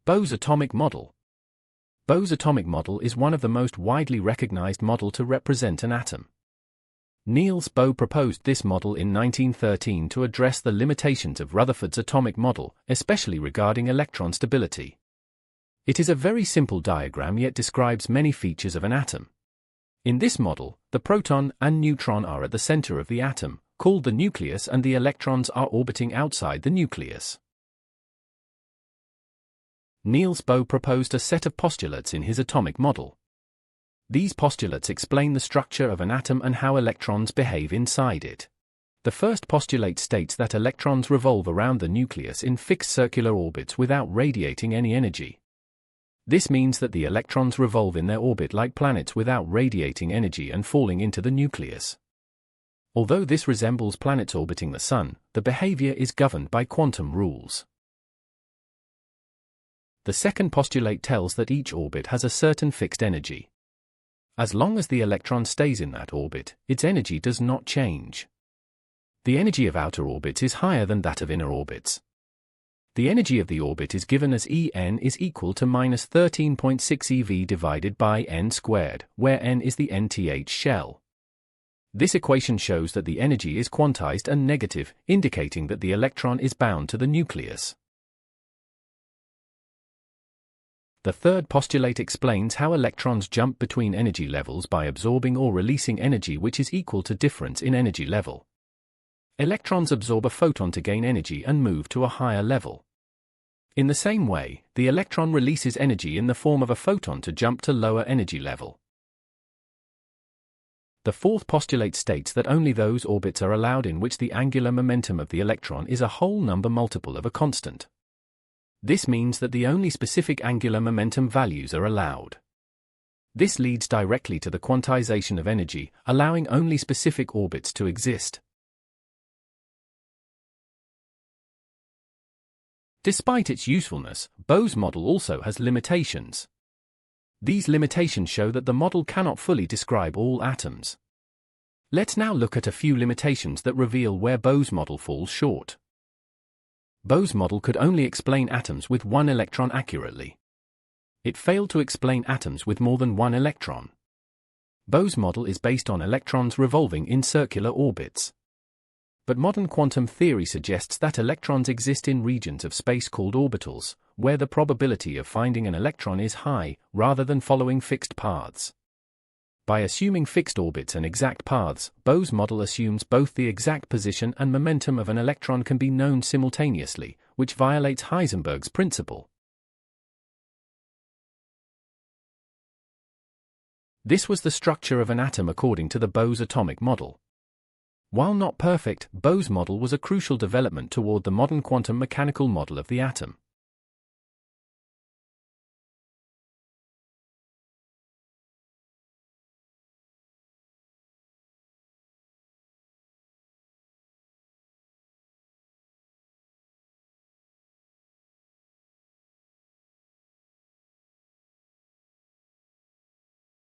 Bohr's atomic model. Bohr's atomic model is one of the most widely recognized models to represent an atom. Niels Bohr proposed this model in 1913 to address the limitations of Rutherford's atomic model, especially regarding electron stability. It is a very simple diagram yet describes many features of an atom. In this model, the proton and neutron are at the center of the atom, called the nucleus, and the electrons are orbiting outside the nucleus. Niels Bohr proposed a set of postulates in his atomic model. These postulates explain the structure of an atom and how electrons behave inside it. The first postulate states that electrons revolve around the nucleus in fixed circular orbits without radiating any energy. This means that the electrons revolve in their orbit like planets without radiating energy and falling into the nucleus. Although this resembles planets orbiting the Sun, the behavior is governed by quantum rules. The second postulate tells that each orbit has a certain fixed energy. As long as the electron stays in that orbit, its energy does not change. The energy of outer orbits is higher than that of inner orbits. The energy of the orbit is given as En is equal to minus 13.6 eV divided by n squared, where n is the nth shell. This equation shows that the energy is quantized and negative, indicating that the electron is bound to the nucleus. The third postulate explains how electrons jump between energy levels by absorbing or releasing energy which is equal to difference in energy level. Electrons absorb a photon to gain energy and move to a higher level. In the same way, the electron releases energy in the form of a photon to jump to lower energy level. The fourth postulate states that only those orbits are allowed in which the angular momentum of the electron is a whole number multiple of a constant. This means that the only specific angular momentum values are allowed. This leads directly to the quantization of energy, allowing only specific orbits to exist. Despite its usefulness, Bohr's model also has limitations. These limitations show that the model cannot fully describe all atoms. Let's now look at a few limitations that reveal where Bohr's model falls short. Bohr's model could only explain atoms with one electron accurately. It failed to explain atoms with more than one electron. Bohr's model is based on electrons revolving in circular orbits. But modern quantum theory suggests that electrons exist in regions of space called orbitals, where the probability of finding an electron is high, rather than following fixed paths. By assuming fixed orbits and exact paths, Bohr's model assumes both the exact position and momentum of an electron can be known simultaneously, which violates Heisenberg's principle. This was the structure of an atom according to the Bohr's atomic model. While not perfect, Bohr's model was a crucial development toward the modern quantum mechanical model of the atom.